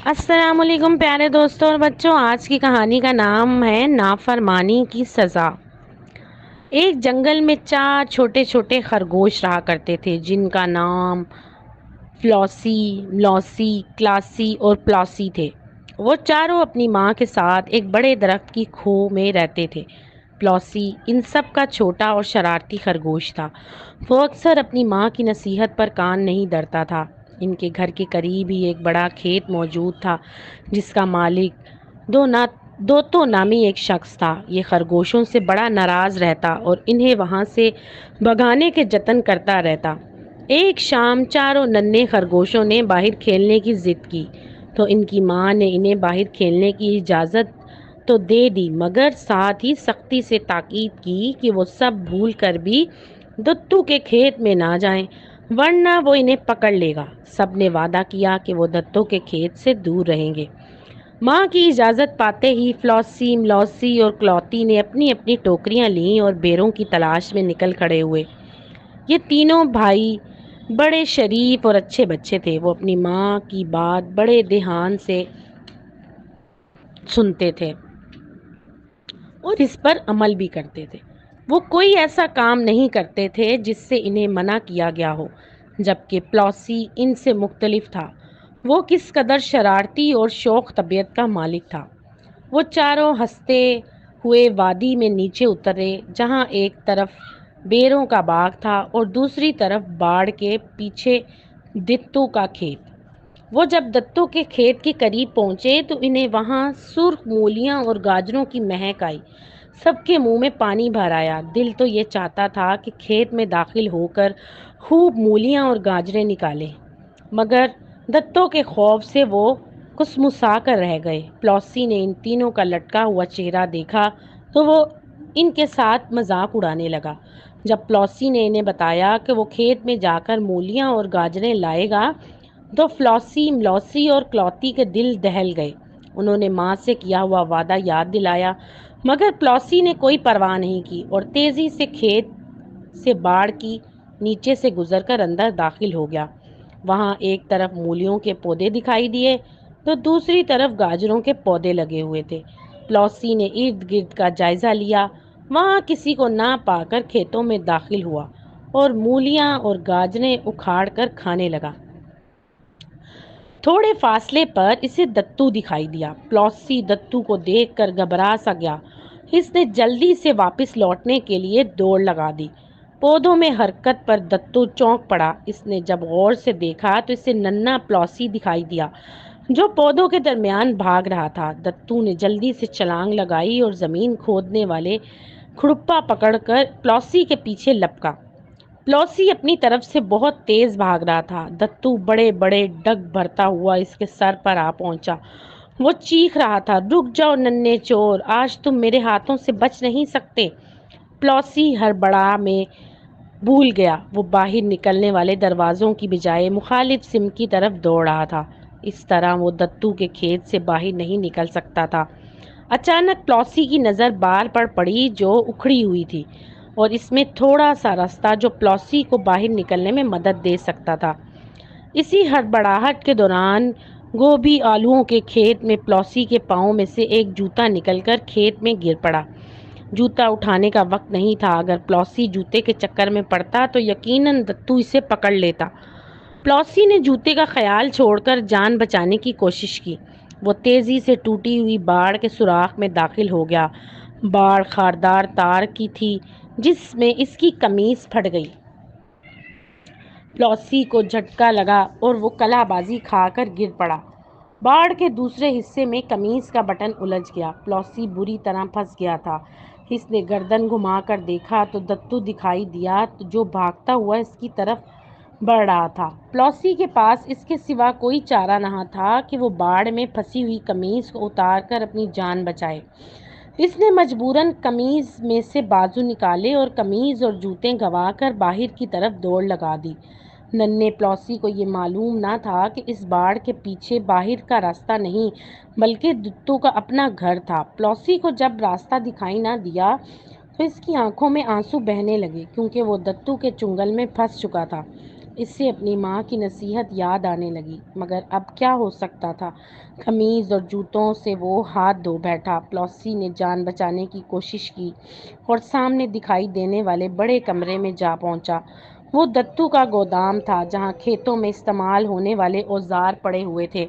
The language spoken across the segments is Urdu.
السلام علیکم پیارے دوستوں اور بچوں، آج کی کہانی کا نام ہے نافرمانی کی سزا۔ ایک جنگل میں چار چھوٹے چھوٹے خرگوش رہا کرتے تھے جن کا نام فلوسی، ملوسی، کلاسی اور پلاسی تھے۔ وہ چاروں اپنی ماں کے ساتھ ایک بڑے درخت کی کھو میں رہتے تھے۔ فلوسی ان سب کا چھوٹا اور شرارتی خرگوش تھا۔ وہ اکثر اپنی ماں کی نصیحت پر کان نہیں دھرتا تھا۔ ان کے گھر کے قریب ہی ایک بڑا کھیت موجود تھا جس کا مالک دوتو نامی ایک شخص تھا۔ یہ خرگوشوں سے بڑا ناراض رہتا اور انہیں وہاں سے بھگانے کے جتن کرتا رہتا۔ ایک شام چاروں ننھے خرگوشوں نے باہر کھیلنے کی ضد کی تو ان کی ماں نے انہیں باہر کھیلنے کی اجازت تو دے دی، مگر ساتھ ہی سختی سے تاکید کی کہ وہ سب بھول کر بھی دتو کے کھیت میں نہ جائیں ورنہ وہ انہیں پکڑ لے گا۔ سب نے وعدہ کیا کہ وہ دتو کے کھیت سے دور رہیں گے۔ ماں کی اجازت پاتے ہی فلوسی، ملوسی اور کلوتی نے اپنی اپنی ٹوکریاں لیں اور بیروں کی تلاش میں نکل کھڑے ہوئے۔ یہ تینوں بھائی بڑے شریف اور اچھے بچے تھے۔ وہ اپنی ماں کی بات بڑے دھیان سے سنتے تھے اور اس پر عمل بھی کرتے تھے۔ وہ کوئی ایسا کام نہیں کرتے تھے جس سے انہیں منع کیا گیا ہو، جبکہ پلوسی ان سے مختلف تھا۔ وہ کس قدر شرارتی اور شوخ طبیعت کا مالک تھا۔ وہ چاروں ہنستے ہوئے وادی میں نیچے اترے جہاں ایک طرف بیروں کا باغ تھا اور دوسری طرف باڑ کے پیچھے دتو کا کھیت۔ وہ جب دتو کے کھیت کے قریب پہنچے تو انہیں وہاں سرخ مولیاں اور گاجروں کی مہک آئی۔ سب کے منہ میں پانی بھر آیا۔ دل تو یہ چاہتا تھا کہ کھیت میں داخل ہو کر خوب مولیاں اور گاجریں نکالے، مگر دتو کے خوف سے وہ کسمسا کر رہ گئے۔ پلوسی نے ان تینوں کا لٹکا ہوا چہرہ دیکھا تو وہ ان کے ساتھ مذاق اڑانے لگا۔ جب پلوسی نے انہیں بتایا کہ وہ کھیت میں جا کر مولیاں اور گاجریں لائے گا تو فلوسی، ملوسی اور کلوتی کے دل دہل گئے۔ انہوں نے ماں سے کیا ہوا وعدہ یاد دلایا، مگر پلوسی نے کوئی پرواہ نہیں کی اور تیزی سے کھیت سے باڑ کی نیچے سے گزر کر اندر داخل ہو گیا۔ وہاں ایک طرف مولیوں کے پودے دکھائی دیے تو دوسری طرف گاجروں کے پودے لگے ہوئے تھے۔ پلوسی نے ارد گرد کا جائزہ لیا، وہاں کسی کو نہ پا کر کھیتوں میں داخل ہوا اور مولیاں اور گاجریں اکھاڑ کر کھانے لگا۔ تھوڑے فاصلے پر اسے دتو دکھائی دیا۔ پلوسی دتو کو دیکھ کر گھبرا سا گیا۔ اس نے جلدی سے واپس لوٹنے کے لیے دوڑ لگا دی۔ پودوں میں حرکت پر دتو چونک پڑا۔ اس نے جب غور سے دیکھا تو اسے ننھا پلوسی دکھائی دیا جو پودوں کے درمیان بھاگ رہا تھا۔ دتو نے جلدی سے چھلانگ لگائی اور زمین کھودنے والے کھڑپا پکڑ کر پلوسی کے پیچھے لپکا۔ پلوسی اپنی طرف سے بہت تیز بھاگ رہا تھا۔ دتو بڑے بڑے ڈگ بھرتا ہوا اس کے سر پر آ پہنچا۔ وہ چیخ رہا تھا، رک جاؤ ننھے چور، آج تم میرے ہاتھوں سے بچ نہیں سکتے۔ پلوسی ہڑبڑا میں بھول گیا۔ وہ باہر نکلنے والے دروازوں کی بجائے مخالف سمت کی طرف دوڑ رہا تھا۔ اس طرح وہ دتو کے کھیت سے باہر نہیں نکل سکتا تھا۔ اچانک پلوسی کی نظر بال پر پڑی جو اکھڑی ہوئی تھی اور اس میں تھوڑا سا راستہ جو پلوسی کو باہر نکلنے میں مدد دے سکتا تھا۔ اسی ہڑبڑاہٹ کے دوران گوبھی آلووں کے کھیت میں پلوسی کے پاؤں میں سے ایک جوتا نکل کر کھیت میں گر پڑا۔ جوتا اٹھانے کا وقت نہیں تھا۔ اگر پلوسی جوتے کے چکر میں پڑتا تو یقیناً دتو اسے پکڑ لیتا۔ پلوسی نے جوتے کا خیال چھوڑ کر جان بچانے کی کوشش کی۔ وہ تیزی سے ٹوٹی ہوئی باڑ کے سوراخ میں داخل ہو گیا۔ باڑ خاردار تار کی تھی جس میں اس کی قمیص پھٹ گئی۔ پلوسی کو جھٹکا لگا اور وہ کلہ بازی کھا کر گر پڑا۔ باڑ کے دوسرے حصے میں قمیص کا بٹن الجھ گیا۔ پلوسی بری طرح پھنس گیا تھا۔ اس نے گردن گھما کر دیکھا تو دتو دکھائی دیا جو بھاگتا ہوا اس کی طرف بڑھ رہا تھا۔ پلوسی کے پاس اس کے سوا کوئی چارہ نہ تھا کہ وہ باڑ میں پھنسی ہوئی قمیص کو اتار کر اپنی جان بچائے۔ اس نے مجبوراً قمیض میں سے بازو نکالے اور قمیض اور جوتے گنوا کر باہر کی طرف دوڑ لگا دی۔ ننھے پلوسی کو یہ معلوم نہ تھا کہ اس باڑ کے پیچھے باہر کا راستہ نہیں بلکہ دتو کا اپنا گھر تھا۔ پلوسی کو جب راستہ دکھائی نہ دیا تو اس کی آنکھوں میں آنسو بہنے لگے کیونکہ وہ دتو کے چنگل میں پھنس چکا تھا۔ اسے اپنی ماں کی نصیحت یاد آنے لگی، مگر اب کیا ہو سکتا تھا؟ قمیض اور جوتوں سے وہ ہاتھ دھو بیٹھا۔ پلوسی نے جان بچانے کی کوشش کی اور سامنے دکھائی دینے والے بڑے کمرے میں جا پہنچا۔ وہ دتو کا گودام تھا، جہاں کھیتوں میں استعمال ہونے والے اوزار پڑے ہوئے تھے۔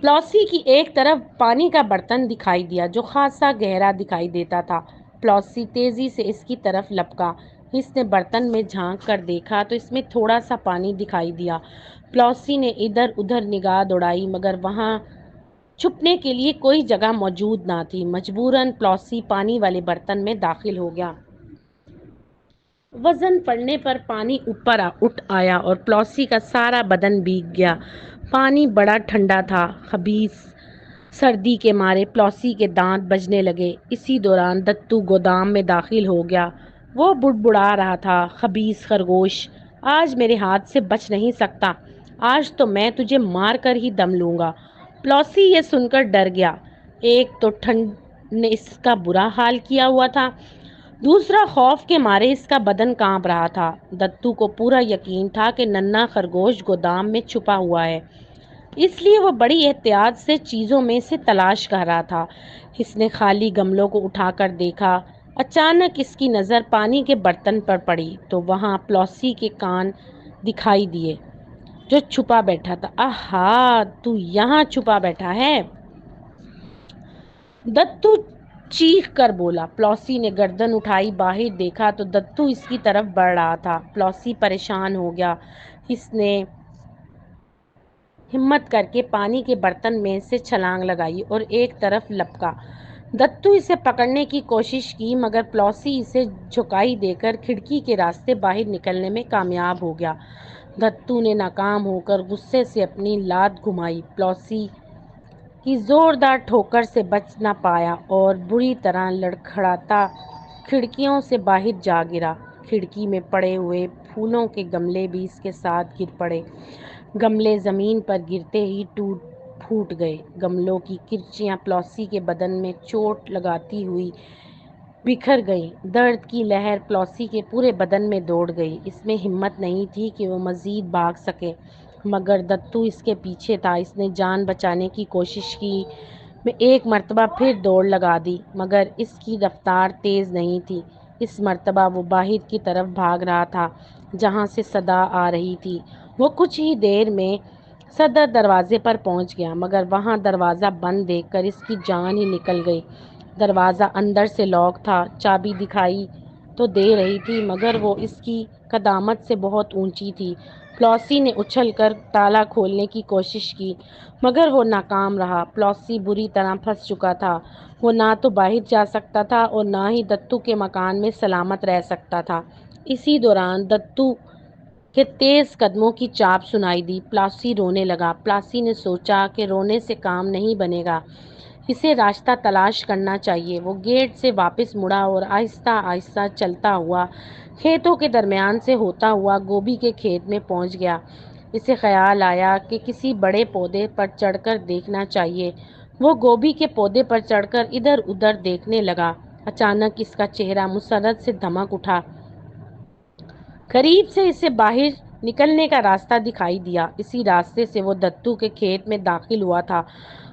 پلوسی کی ایک طرف پانی کا برتن دکھائی دیا جو خاصا گہرا دکھائی دیتا تھا۔ پلوسی تیزی سے اس کی طرف لپکا۔ اس نے برتن میں جھانک کر دیکھا تو اس میں تھوڑا سا پانی دکھائی دیا۔ پلوسی نے ادھر ادھر نگاہ دوڑائی، مگر وہاں چھپنے کے لیے کوئی جگہ موجود نہ تھی۔ مجبوراً پلوسی پانی والے برتن میں داخل ہو گیا۔ وزن پڑنے پر پانی اوپر اٹھ آیا اور پلوسی کا سارا بدن بھیگ گیا۔ پانی بڑا ٹھنڈا تھا۔ خبیث سردی کے مارے پلوسی کے دانت بجنے لگے۔ اسی دوران دتو گودام میں داخل ہو گیا۔ وہ بڑبڑا رہا تھا، خبیث خرگوش، آج میرے ہاتھ سے بچ نہیں سکتا۔ آج تو میں تجھے مار کر ہی دم لوں گا۔ پلوسی یہ سن کر ڈر گیا۔ ایک تو ٹھنڈ نے اس کا برا حال کیا ہوا تھا، دوسرا خوف کے مارے اس کا بدن کانپ رہا تھا۔ دتو کو پورا یقین تھا کہ ننھا خرگوش گودام میں چھپا ہوا ہے، اس لیے وہ بڑی احتیاط سے چیزوں میں سے تلاش کر رہا تھا۔ اس نے خالی گملوں کو اٹھا کر دیکھا۔ اچانک اس کی نظر پانی کے برتن پر پڑی تو وہاں پلوسی کے کان دکھائی دیے جو چھپا بیٹھا تھا۔ آہا، تو یہاں چھپا بیٹھا ہے! دتو چیخ کر بولا۔ پلوسی نے گردن اٹھائی، باہر دیکھا تو دتو اس کی طرف بڑھ رہا تھا۔ پلوسی پریشان ہو گیا۔ اس نے ہمت کر کے پانی کے برتن میں سے چھلانگ لگائی اور ایک طرف لپکا۔ دتو اسے پکڑنے کی کوشش کی، مگر پلوسی اسے جھکائی دے کر کھڑکی کے راستے باہر نکلنے میں کامیاب ہو گیا۔ دتو نے ناکام ہو کر غصے سے اپنی لات گھمائی۔ پلوسی کی زوردار ٹھوکر سے بچ نہ پایا اور بری طرح لڑکھڑاتا کھڑکیوں سے باہر جا گرا۔ کھڑکی میں پڑے ہوئے پھولوں کے گملے بھی اس کے ساتھ گر پڑے۔ گملے زمین پر گرتے ہی ٹوٹ پھوٹ گئے۔ گملوں کی کرچیاں پلوسی کے بدن میں چوٹ لگاتی ہوئی بکھر گئیں۔ درد کی لہر پلوسی کے پورے بدن میں دوڑ گئی۔ اس میں ہمت نہیں تھی کہ وہ مزید بھاگ سکے، مگر دتو اس کے پیچھے تھا۔ اس نے جان بچانے کی کوشش کی، میں ایک مرتبہ پھر دوڑ لگا دی، مگر اس کی رفتار تیز نہیں تھی۔ اس مرتبہ وہ باہر کی طرف بھاگ رہا تھا، جہاں سے صدا آ رہی تھی۔ وہ کچھ ہی دیر میں صدر دروازے پر پہنچ گیا، مگر وہاں دروازہ بند دیکھ کر اس کی جان ہی نکل گئی۔ دروازہ اندر سے لاک تھا۔ چابی دکھائی تو دے رہی تھی، مگر وہ اس کی قدامت سے بہت اونچی تھی۔ پلوسی نے اچھل کر تالا کھولنے کی کوشش کی، مگر وہ ناکام رہا۔ پلوسی بری طرح پھنس چکا تھا۔ وہ نہ تو باہر جا سکتا تھا اور نہ ہی دتو کے مکان میں سلامت رہ سکتا تھا۔ اسی دوران دتو کے تیز قدموں کی چاپ سنائی دی۔ پلوسی رونے لگا۔ پلوسی نے سوچا کہ رونے سے کام نہیں بنے گا، اسے راستہ تلاش کرنا چاہیے۔ وہ گیٹ سے واپس مڑا اور آہستہ آہستہ چلتا ہوا کھیتوں کے درمیان سے ہوتا ہوا گوبھی کے کھیت میں پہنچ گیا۔ اسے خیال آیا کہ کسی بڑے پودے پر چڑھ کر دیکھنا چاہیے۔ وہ گوبھی کے پودے پر چڑھ کر ادھر ادھر دیکھنے لگا۔ اچانک اس کا چہرہ مسرت سے دھمک اٹھا۔ قریب سے اسے باہر نکلنے کا راستہ دکھائی دیا۔ اسی راستے سے وہ دتو کے کھیت میں داخل ہوا تھا۔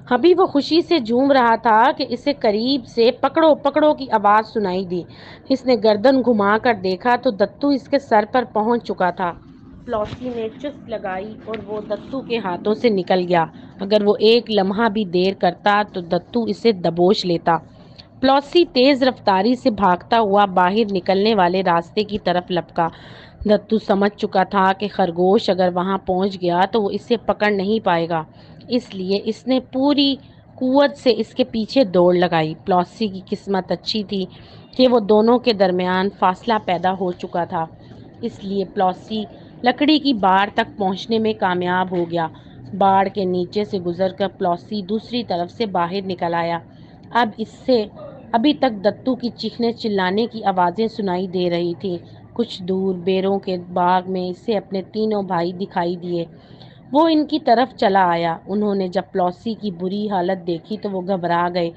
ابھی وہ خوشی سے جھوم رہا تھا کہ اسے قریب سے پکڑو پکڑو کی آواز سنائی دی۔ اس نے گردن گھما کر دیکھا تو دتو اس کے سر پر پہنچ چکا تھا۔ پلوسی نے چست لگائی اور وہ دتو کے ہاتھوں سے نکل گیا۔ اگر وہ ایک لمحہ بھی دیر کرتا تو دتو اسے دبوچ لیتا۔ پلوسی تیز رفتاری سے بھاگتا ہوا باہر نکلنے والے راستے کی طرف لپکا۔ دتو سمجھ چکا تھا کہ خرگوش اگر وہاں پہنچ گیا تو وہ اسے پکڑ نہیں پائے گا، اس لیے اس نے پوری قوت سے اس کے پیچھے دوڑ لگائی۔ پلوسی کی قسمت اچھی تھی کہ وہ دونوں کے درمیان فاصلہ پیدا ہو چکا تھا، اس لیے پلوسی لکڑی کی باڑ تک پہنچنے میں کامیاب ہو گیا۔ باڑ کے نیچے سے گزر کر پلوسی دوسری طرف سے باہر نکل آیا۔ اب اس سے ابھی تک دتو کی چیخنے چلانے کی آوازیں سنائی دے رہی تھیں۔ کچھ دور بیروں کے باغ میں اسے اپنے تینوں بھائی دکھائی دیے۔ وہ ان کی طرف چلا آیا۔ انہوں نے جب پلوسی کی بری حالت دیکھی تو وہ گھبرا گئے۔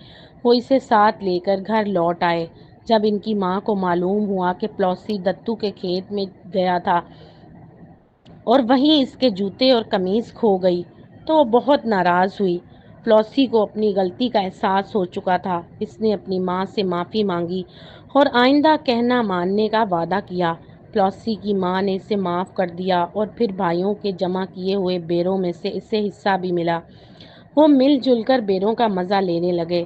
وہ اسے ساتھ لے کر گھر لوٹ آئے۔ جب ان کی ماں کو معلوم ہوا کہ پلوسی دتو کے کھیت میں گیا تھا اور وہیں اس کے جوتے اور قمیض کھو گئی تو وہ بہت ناراض ہوئی۔ فلوسی کو اپنی غلطی کا احساس ہو چکا تھا۔ اس نے اپنی ماں سے معافی مانگی اور آئندہ کہنا ماننے کا وعدہ کیا۔ فلوسی کی ماں نے اسے معاف کر دیا اور پھر بھائیوں کے جمع کیے ہوئے بیروں میں سے اسے حصہ بھی ملا۔ وہ مل جل کر بیروں کا مزہ لینے لگے۔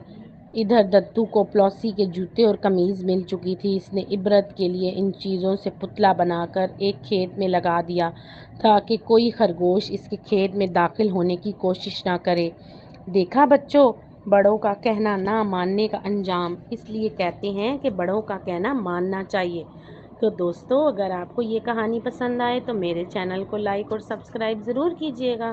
ادھر دتو کو فلوسی کے جوتے اور قمیض مل چکی تھی۔ اس نے عبرت کے لیے ان چیزوں سے پتلا بنا کر ایک کھیت میں لگا دیا تاکہ کوئی خرگوش اس کے کھیت میں داخل ہونے کی کوشش نہ کرے۔ دیکھا بچوں، بڑوں کا کہنا نہ ماننے کا انجام، اس لیے کہتے ہیں کہ بڑوں کا کہنا ماننا چاہیے۔ تو دوستو، اگر آپ کو یہ کہانی پسند آئے تو میرے چینل کو لائک اور سبسکرائب ضرور کیجیے گا۔